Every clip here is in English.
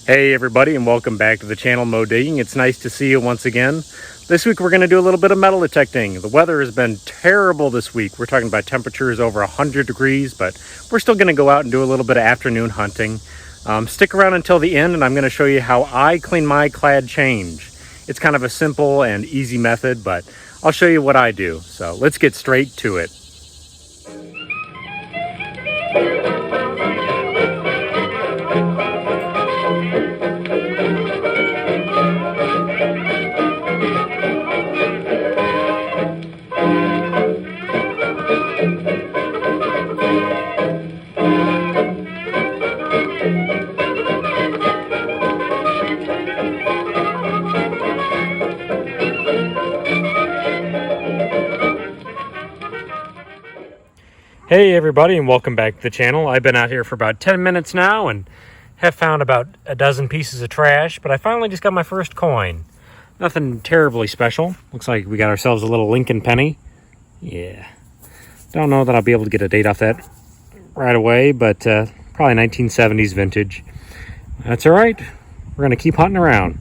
Hey everybody, and welcome back to the channel Mo Digging. It's nice to see you once again. This week we're going to do a little bit of metal detecting. The weather has been terrible this week. We're talking about temperatures over 100 degrees, but we're still going to go out and do a little bit of afternoon hunting. Stick around until the end and I'm going to show you how I clean my clad change. It's kind of a simple and easy method, but I'll show you what I do. So let's get straight to it. Hey everybody, and welcome back to the channel. I've been out here for about 10 minutes now and have found about a dozen pieces of trash, but I finally just got my first coin. Nothing terribly special. Looks like we got ourselves a little Lincoln penny. Yeah. Don't know that I'll be able to get a date off that right away, but probably 1970s vintage. That's all right. We're going to keep hunting around.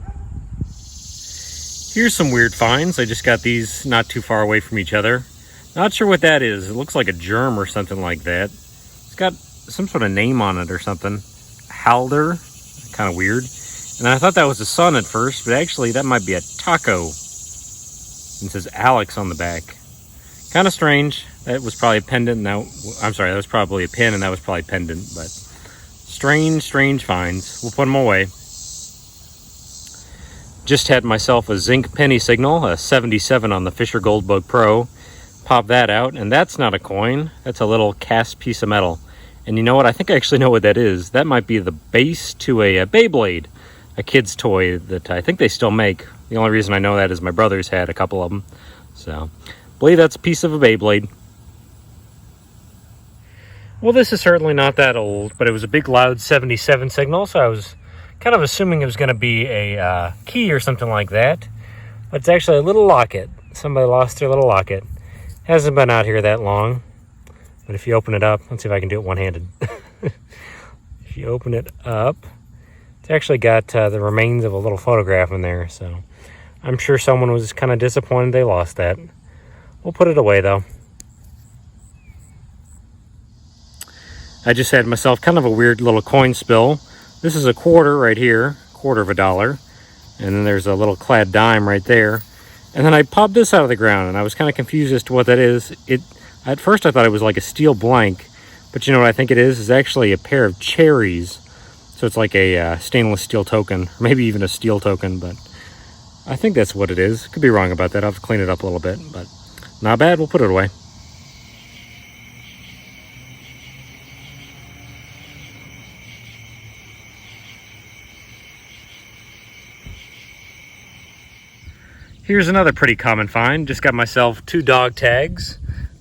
Here's some weird finds. I just got these not too far away from each other. Not sure what that is. It looks like a germ or something like that. It's got some sort of name on it or something. Halder. Kind of weird. And I thought that was a sun at first, but actually that might be a taco. It says Alex on the back. Kind of strange. That was probably a pendant. That was probably a pin and that was probably pendant. But strange finds. We'll put them away. Just had myself a zinc penny signal, a 77 on the Fisher Goldbug Pro. Pop that out, and that's not a coin. That's a little cast piece of metal. And you know what? I think I actually know what that is. That might be the base to a Beyblade, a kid's toy that I think they still make. The only reason I know that is my brother's had a couple of them. So, I believe that's a piece of a Beyblade. Well, this is certainly not that old, but it was a big loud 77 signal, so I was kind of assuming it was going to be a key or something like that. But it's actually a little locket. Somebody lost their little locket. Hasn't been out here that long, but if you open it up, let's see if I can do it one-handed. If you open it up, it's actually got the remains of a little photograph in there, so I'm sure someone was kind of disappointed they lost that. We'll put it away, though. I just had myself kind of a weird little coin spill. This is a quarter right here, quarter of a dollar, and then there's a little clad dime right there. And then I popped this out of the ground, and I was kind of confused as to what that is. At first I thought it was like a steel blank, but you know what I think it is? It's actually a pair of cherries. So it's like a stainless steel token, or maybe even a steel token, but I think that's what it is. Could be wrong about that. I'll have to clean it up a little bit, but not bad. We'll put it away. Here's another pretty common find. Just got myself 2 dog tags.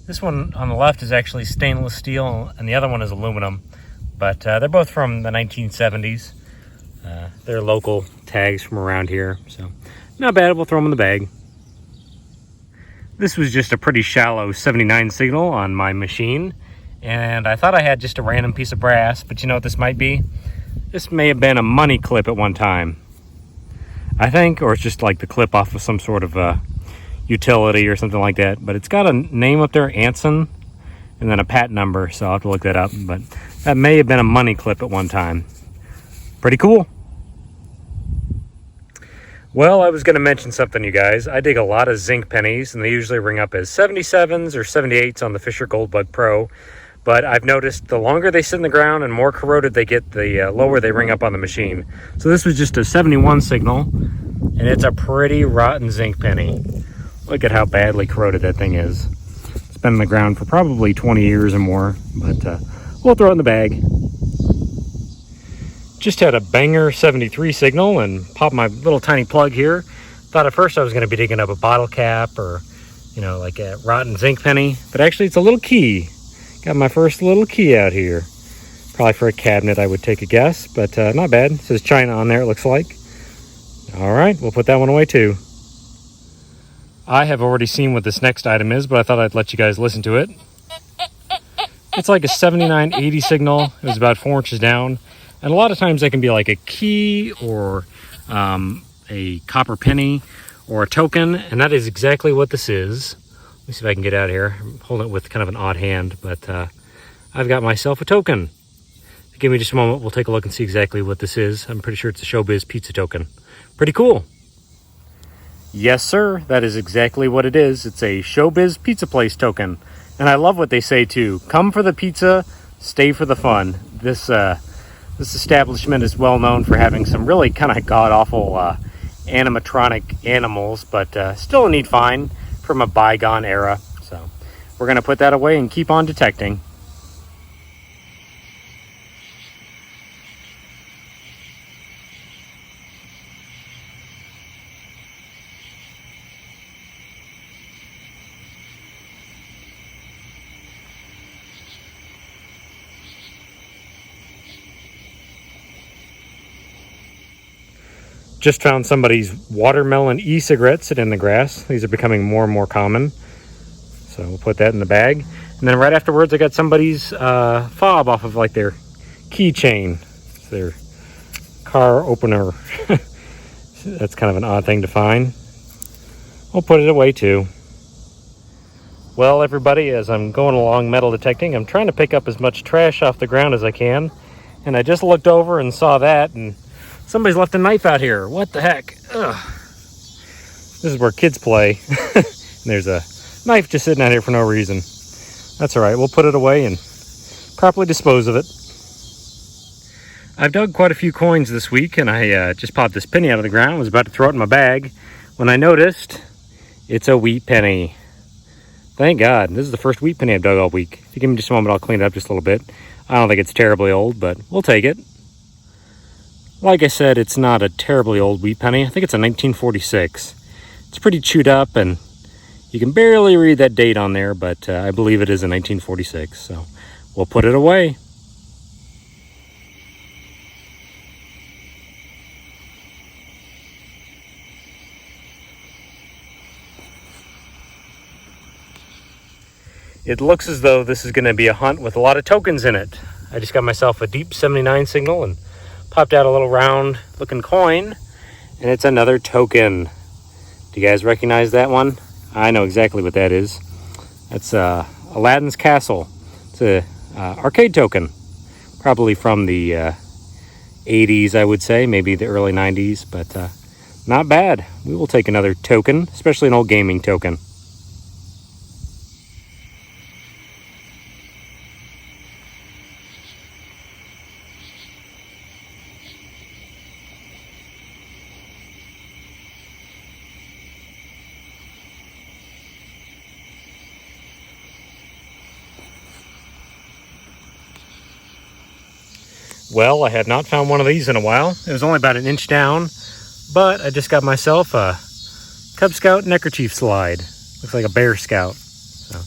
This one on the left is actually stainless steel and the other one is aluminum. But they're both from the 1970s. They're local tags from around here. So not bad, we'll throw them in the bag. This was just a pretty shallow 79 signal on my machine. And I thought I had just a random piece of brass, but you know what this might be? This may have been a money clip at one time, I think, or it's just like the clip off of some sort of utility or something like that. But it's got a name up there, Anson, and then a pat number, so I'll have to look that up. But that may have been a money clip at one time. Pretty cool. Well, I was going to mention something, you guys. I dig a lot of zinc pennies, and they usually ring up as 77s or 78s on the Fisher Goldbug Pro. But I've noticed the longer they sit in the ground and more corroded they get, the lower they ring up on the machine. So this was just a 71 signal, and it's a pretty rotten zinc penny. Look at how badly corroded that thing is. It's been in the ground for probably 20 years or more, but we'll throw it in the bag. Just had a banger 73 signal and popped my little tiny plug here. Thought at first I was going to be digging up a bottle cap or, you know, like a rotten zinc penny, but actually it's a little key. Got my first little key out here. Probably for a cabinet, I would take a guess, but not bad. It says China on there, it looks like. All right, we'll put that one away too. I have already seen what this next item is, but I thought I'd let you guys listen to it. It's like a 7980 signal. It was about 4 inches down. And a lot of times they can be like a key or a copper penny or a token, and that is exactly what this is. Let me see if I can get out of here. I'm holding it with kind of an odd hand, but I've got myself a token. Give me just a moment. We'll take a look and see exactly what this is. I'm pretty sure it's a Showbiz pizza token. Pretty cool. Yes, sir. That is exactly what it is. It's a Showbiz pizza place token. And I love what they say too. Come for the pizza, stay for the fun. This establishment is well known for having some really kind of god-awful animatronic animals, but still a neat find from a bygone era. So we're going to put that away and keep on detecting. Just found somebody's watermelon e-cigarette sitting in the grass. These are becoming more and more common. So we'll put that in the bag. And then right afterwards, I got somebody's fob off of like their keychain. It's their car opener. That's kind of an odd thing to find. We'll put it away too. Well, everybody, as I'm going along metal detecting, I'm trying to pick up as much trash off the ground as I can. And I just looked over and saw that, and somebody's left a knife out here. What the heck? Ugh. This is where kids play. And there's a knife just sitting out here for no reason. That's all right. We'll put it away and properly dispose of it. I've dug quite a few coins this week, and I just popped this penny out of the ground. I was about to throw it in my bag when I noticed it's a wheat penny. Thank God. This is the first wheat penny I've dug all week. If you give me just a moment, I'll clean it up just a little bit. I don't think it's terribly old, but we'll take it. Like I said, it's not a terribly old wheat penny. I think it's a 1946. It's pretty chewed up, and you can barely read that date on there, but I believe it is a 1946. So we'll put it away. It looks as though this is going to be a hunt with a lot of tokens in it. I just got myself a deep 79 signal and popped out a little round looking coin, and it's another token. Do you guys recognize that one? I know exactly what that is. That's Aladdin's Castle. It's a arcade token, probably from the 80s, I would say, maybe the early 90s, but not bad. We will take another token, especially an old gaming token. Well, I had not found one of these in a while. It was only about an inch down, but I just got myself a Cub Scout neckerchief slide. Looks like a Bear Scout. So,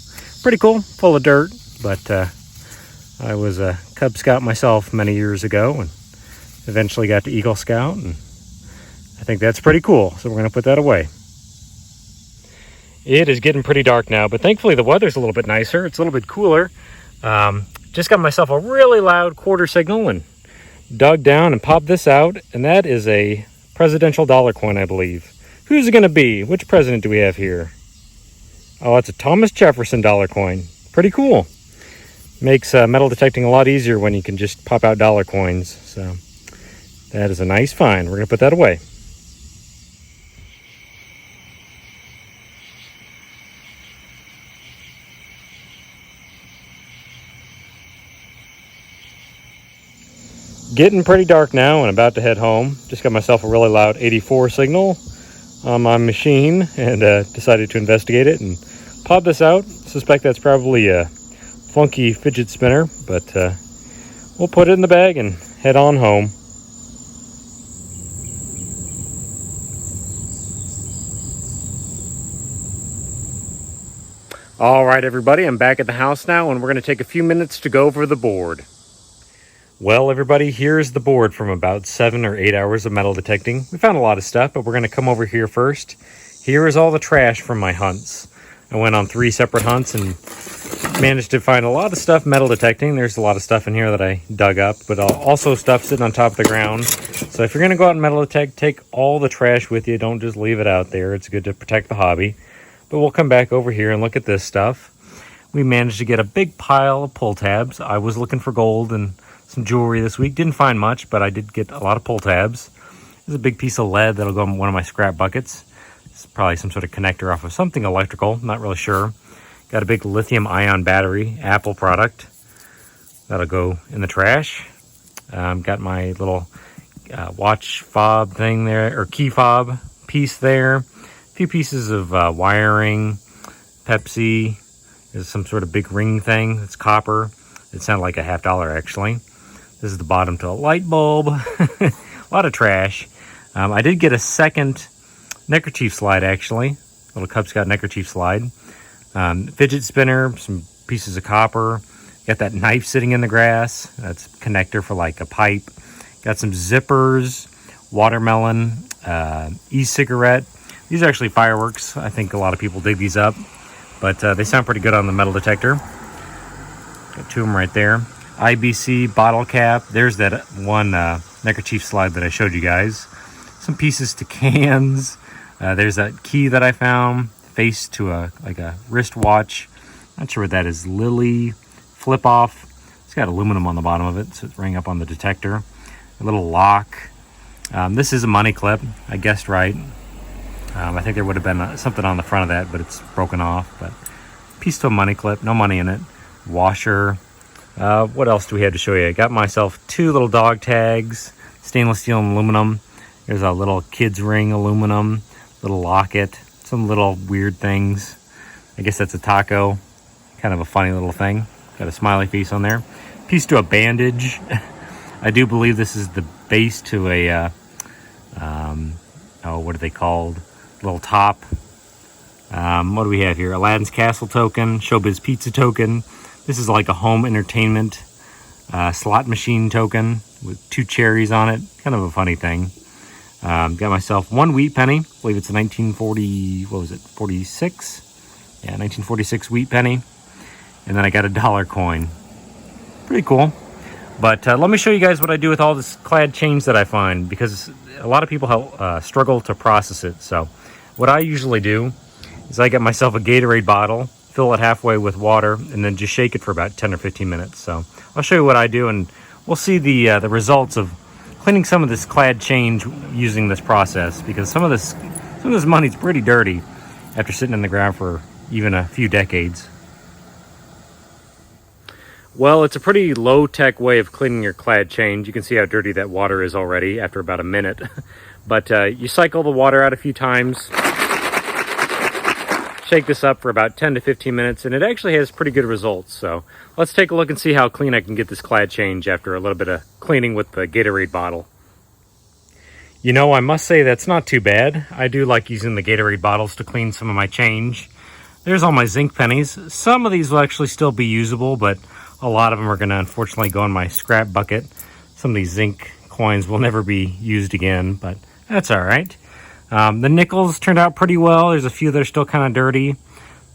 pretty cool, full of dirt, but I was a Cub Scout myself many years ago and eventually got to Eagle Scout, and I think that's pretty cool, so we're going to put that away. It is getting pretty dark now, but thankfully the weather's a little bit nicer. It's a little bit cooler. Just got myself a really loud quarter signal and dug down and popped this out, and that is a presidential dollar coin, I believe. Who's it going to be? Which president do we have here? Oh, it's a Thomas Jefferson dollar coin. Pretty cool. Makes metal detecting a lot easier when you can just pop out dollar coins. So that is a nice find. We're going to put that away. Getting pretty dark now and about to head home. Just got myself a really loud 84 signal on my machine and decided to investigate it and pop this out. Suspect that's probably a funky fidget spinner, but we'll put it in the bag and head on home. All right, everybody, I'm back at the house now, and we're going to take a few minutes to go over the board. Well, everybody, here's the board from about 7 or 8 hours of metal detecting. We found a lot of stuff, but we're going to come over here first. Here is all the trash from my hunts. I went on 3 separate hunts and managed to find a lot of stuff metal detecting. There's a lot of stuff in here that I dug up, but also stuff sitting on top of the ground. So if you're going to go out and metal detect, take all the trash with you. Don't just leave it out there. It's good to protect the hobby. But we'll come back over here and look at this stuff. We managed to get a big pile of pull tabs. I was looking for gold and some jewelry this week. Didn't find much, but I did get a lot of pull tabs. There's a big piece of lead that'll go in one of my scrap buckets. It's probably some sort of connector off of something electrical. Not really sure. Got a big lithium ion battery, Apple product. That'll go in the trash. Got my little watch fob thing there, or key fob piece there. A few pieces of wiring, Pepsi. There's some sort of big ring thing. It's copper. It sounded like $50 actually. This is the bottom to a light bulb. A lot of trash. I did get a second neckerchief slide actually. Little Cub Scout neckerchief slide. Fidget spinner, some pieces of copper. Got that knife sitting in the grass. That's a connector for like a pipe. Got some zippers, watermelon, e-cigarette. These are actually fireworks. I think a lot of people dig these up, but they sound pretty good on the metal detector. Got 2 of them right there. IBC bottle cap. There's that one neckerchief slide that I showed you guys. Some pieces to cans. There's that key that I found. Face to a wristwatch. Not sure what that is. Lily flip off. It's got aluminum on the bottom of it, so it's ring up on the detector. A little lock. This is a money clip. I guessed right. I think there would have been something on the front of that, but it's broken off. But piece to a money clip. No money in it. Washer. What else do we have to show you? I got myself 2 little dog tags. Stainless steel and aluminum. There's a little kid's ring aluminum. Little locket. Some little weird things. I guess that's a taco. Kind of a funny little thing. Got a smiley face on there. Piece to a bandage. I do believe this is the base to a, what are they called? Little top. What do we have here? Aladdin's Castle token. Showbiz Pizza token. This is like a home entertainment slot machine token with 2 cherries on it. Kind of a funny thing. Got myself 1 wheat penny. I believe it's a 1940, 46? Yeah, 1946 wheat penny. And then I got a $1 coin. Pretty cool. But let me show you guys what I do with all this clad change that I find, because a lot of people struggle to process it. So what I usually do is I get myself a Gatorade bottle, fill it halfway with water, and then just shake it for about 10 or 15 minutes. So I'll show you what I do, and we'll see the results of cleaning some of this clad change using this process, because some of this money's pretty dirty after sitting in the ground for even a few decades. Well, it's a pretty low-tech way of cleaning your clad change. You can see how dirty that water is already after about a minute. But you cycle the water out a few times, shake this up for about 10 to 15 minutes, and it actually has pretty good results. So let's take a look and see how clean I can get this clad change after a little bit of cleaning with the Gatorade bottle. You know, I must say that's not too bad. I do like using the Gatorade bottles to clean some of my change. There's all my zinc pennies. Some of these will actually still be usable, but a lot of them are going to unfortunately go in my scrap bucket. Some of these zinc coins will never be used again, but that's all right. The nickels turned out pretty well. There's a few that are still kind of dirty.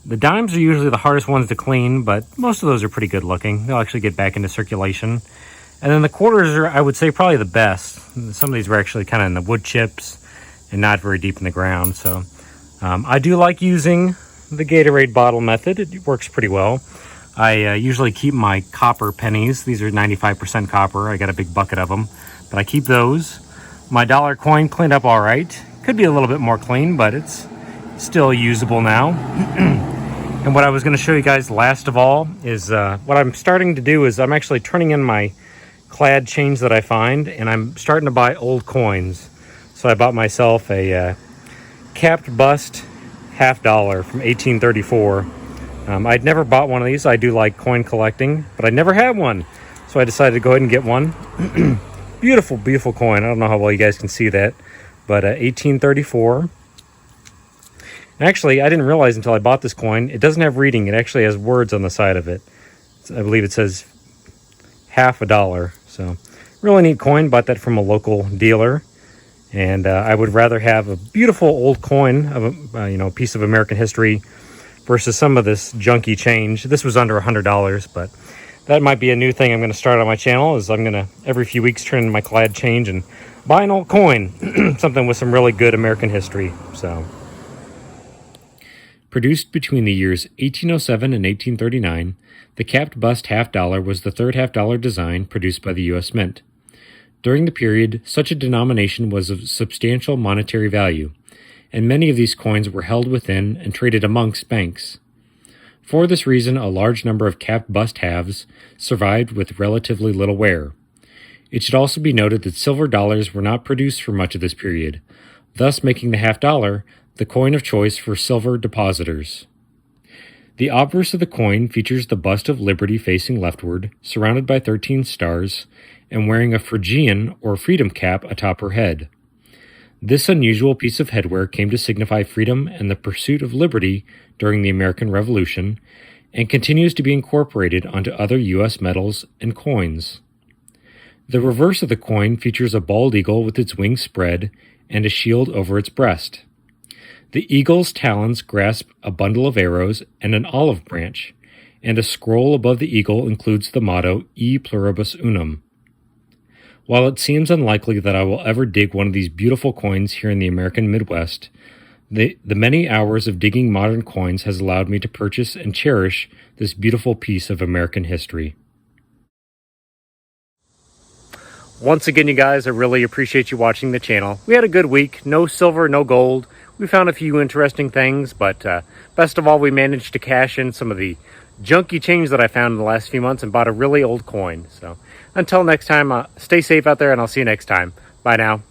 The dimes are usually the hardest ones to clean, but most of those are pretty good looking. They'll actually get back into circulation. And then the quarters are, I would say, probably the best. Some of these were actually kind of in the wood chips and not very deep in the ground. So I do like using the Gatorade bottle method. It works pretty well. I usually keep my copper pennies. These are 95% copper. I got a big bucket of them, but I keep those. My $1 coin cleaned up all right. Could be a little bit more clean, but it's still usable now. And what I was going to show you guys last of all is what I'm starting to do is I'm actually turning in my clad change that I find, and I'm starting to buy old coins. So I bought myself a capped bust $50 from 1834. I'd never bought one of these. I do like coin collecting, but I never had one. So I decided to go ahead and get one. Beautiful, beautiful coin. I don't know how well you guys can see that, but 1834. And actually, I didn't realize until I bought this coin, it doesn't have reading. It actually has words on the side of it. I believe it says $50. So really neat coin. Bought that from a local dealer. And I would rather have a beautiful old coin of a piece of American history versus some of this junky change. This was under $100, but that might be a new thing I'm going to start on my channel. Is I'm going to every few weeks turn in my clad change and buy an old coin, something with some really good American history. So, produced between the years 1807 and 1839, the capped bust half dollar was the third half dollar design produced by the U.S. Mint. During the period, such a denomination was of substantial monetary value, and many of these coins were held within and traded amongst banks. For this reason, a large number of capped bust halves survived with relatively little wear. It should also be noted that silver dollars were not produced for much of this period, thus making the half dollar the coin of choice for silver depositors. The obverse of the coin features the bust of Liberty facing leftward, surrounded by 13 stars, and wearing a Phrygian or freedom cap atop her head. This unusual piece of headwear came to signify freedom and the pursuit of liberty during the American Revolution, and continues to be incorporated onto other U.S. medals and coins. The reverse of the coin features a bald eagle with its wings spread and a shield over its breast. The eagle's talons grasp a bundle of arrows and an olive branch, and a scroll above the eagle includes the motto E pluribus unum. While it seems unlikely that I will ever dig one of these beautiful coins here in the American Midwest, the many hours of digging modern coins has allowed me to purchase and cherish this beautiful piece of American history. Once again, you guys, I really appreciate you watching the channel. We had a good week. No silver, no gold. We found a few interesting things, but best of all, we managed to cash in some of the junky change that I found in the last few months and bought a really old coin. So until next time, stay safe out there, and I'll see you next time. Bye now.